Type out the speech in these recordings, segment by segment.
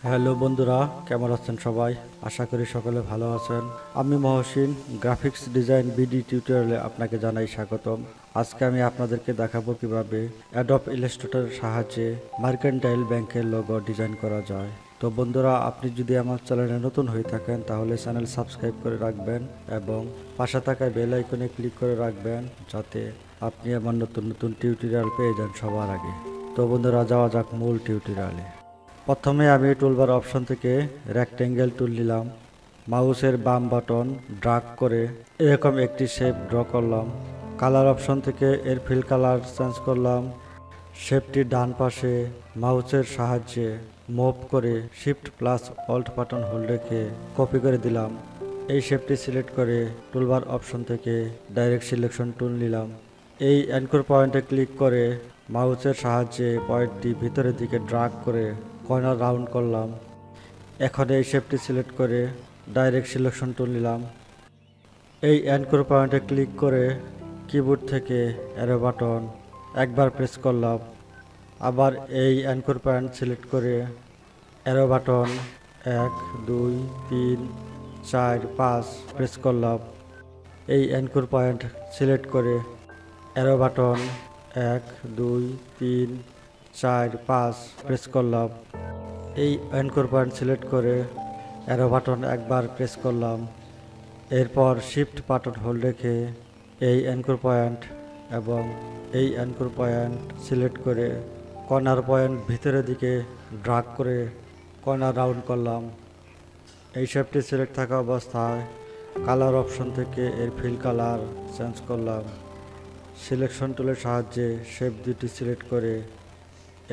Hello বন্ধুরা, কেমন আছেন সবাই? আশা করি সকলে ভালো আছেন। আমি মহসিন, গ্রাফিক্স ডিজাইন বিডি টিউটোরিয়ালে আপনাকে জানাই স্বাগতম। আজকে আমি আপনাদেরকে দেখাবো কিভাবে অ্যাডব ইলাস্ট্রেটরের সাহায্যে মার্কেন্টাইল ব্যাংকের লোগো ডিজাইন করা যায়। তো বন্ধুরা, আপনি যদি আমার চ্যানেলে নতুন হয়ে থাকেন তাহলে চ্যানেল সাবস্ক্রাইব করে রাখবেন এবং পাশে থাকা বেল আইকনে ক্লিক করে রাখবেন যাতে আপনি আমার নতুন নতুন টিউটোরিয়াল পেয়ে যান সবার আগে। তো বন্ধুরা, যাওয়া যাক মূল টিউটোরিয়ালে। প্রথমে আমি টুলবার অপশন থেকে রেক্টেঙ্গেল টুল নিলাম, মাউসের বাম বাটন ড্রাগ করে এরকম একটি শেপ ড্র করলাম। কালার অপশন থেকে এর ফিল কালার চেঞ্জ করলাম। শেপটি ডান পাশে মাউসের সাহায্যে মুভ করে shift plus alt button hold রেখে কপি করে দিলাম। এই শেপটি সিলেক্ট করে টুলবার অপশন থেকে ডাইরেক্ট সিলেকশন টুল নিলাম। এই অ্যাঙ্কর পয়েন্টে ক্লিক করে মাউসের সাহায্যে পয়েন্টটি ভিতরের দিকে ড্রাগ করে কর্নার রাউন্ড করলাম। এখন এই শেপটি সিলেক্ট করে ডাইরেক্ট সিলেকশন টুল নিলাম। এই অ্যাঙ্কর পয়েন্টে ক্লিক করে কিবোর্ড থেকে অ্যারো বাটন একবার প্রেস করলাম। আবার এই অ্যাঙ্কর পয়েন্ট সিলেক্ট করে অ্যারো বাটন 1 2 3 4 5 প্রেস করলাম। এই অ্যাঙ্কর পয়েন্ট সিলেক্ট করে অ্যারো বাটন 1 2 3 4 5 প্রেস করলাম। এই অ্যাঙ্কর পয়েন্ট সিলেক্ট করে অ্যারো বাটন একবার প্রেস করলাম। এরপর শিফট বাটন হোল্ড রেখে এই অ্যাঙ্কর পয়েন্ট এবং এই অ্যাঙ্কর পয়েন্ট সিলেক্ট করে কর্নার পয়েন্ট ভিতরের দিকে ড্রাগ করে কর্নার রাউন্ড করলাম। এই শেপটি সিলেক্ট থাকা অবস্থায় কালার অপশন থেকে এর ফিল কালার চেঞ্জ করলাম। সিলেকশন টুলের সাহায্যে শেপ দুটি সিলেক্ট করে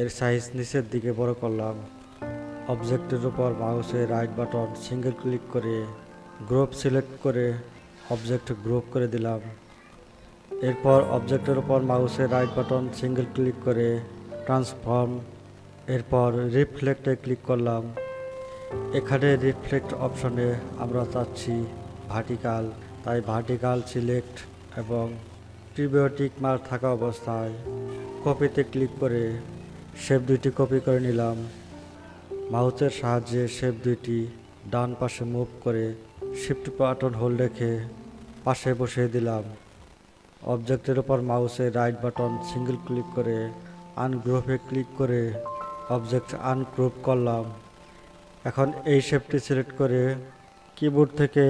এর সাইজ নিচের দিকে বড় করলাম। অবজেক্টের উপর মাউসের রাইট বাটন সিঙ্গেল ক্লিক করে গ্রুপ সিলেক্ট করে অবজেক্ট গ্রুপ করে দিলাম। এরপর অবজেক্টের উপর মাউসের রাইট বাটন সিঙ্গেল ক্লিক করে ট্রান্সফর্ম, এরপর রিফ্লেক্টে ক্লিক করলাম। এখানে রিফ্লেক্ট অপশনে আমরা চাচ্ছি ভার্টিক্যাল, তাই ভার্টিক্যাল সিলেক্ট এবং প্রিভিওটিক মার্ক থাকা অবস্থায় কপিতে ক্লিক করে শেপ দুইটি কপি করে নিলাম। মাউসের সাহায্যে শেপ দুইটি ডান পাশে মুভ করে শিফট বাটন হোল্ড রেখে পাশে বসিয়ে দিলাম। অবজেক্টের উপর মাউসের রাইট বাটন সিঙ্গেল ক্লিক করে আনগ্রুপে ক্লিক করে অবজেক্ট আনগ্রুপ করলাম। এখন এই শেপটি সিলেক্ট করে কিবোর্ড থেকে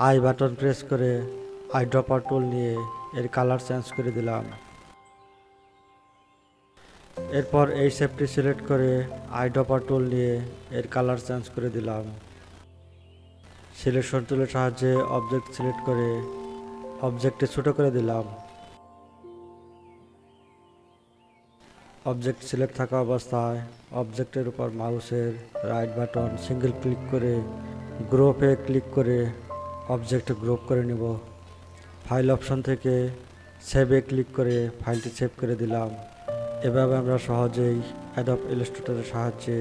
আই বাটন প্রেস করে আই ড্রপার টুল নিয়ে এর কালার চেঞ্জ করে দিলাম। এরপর এই শেপটি সিলেক্ট করে আই ড্রপার টুল নিয়ে এর কালার চেঞ্জ করে দিলাম। সিলেকশন টুলের সাহায্যে অবজেক্ট সিলেক্ট করে অবজেক্টে ছোট করে দিলাম। অবজেক্ট সিলেক্ট থাকা অবস্থায় অবজেক্টের উপর মাউসের রাইট বাটন সিঙ্গেল ক্লিক করে গ্রুপে ক্লিক করে অবজেক্ট গ্রুপ করে নিব। ফাইল অপশন থেকে সেভে ক্লিক করে ফাইলটি সেভ করে দিলাম। এভাবে আমরা সহজেই অ্যাডব ইলাস্ট্রেটরের সাহায্যে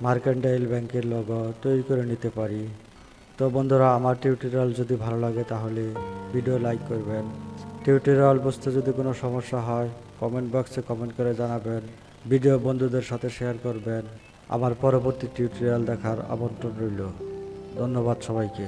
মার্কেন্টাইল ব্যাংকের লোগো তৈরি করে নিতে পারি। তো বন্ধুরা, আমার টিউটোরিয়াল যদি ভালো লাগে তাহলে ভিডিও লাইক করবেন। টিউটোরিয়াল বুঝতে যদি কোনো সমস্যা হয় কমেন্ট বক্সে কমেন্ট করে জানাবেন। ভিডিও বন্ধুদের সাথে শেয়ার করবেন। আমার পরবর্তী টিউটোরিয়াল দেখার আমন্ত্রণ রইল। ধন্যবাদ সবাইকে।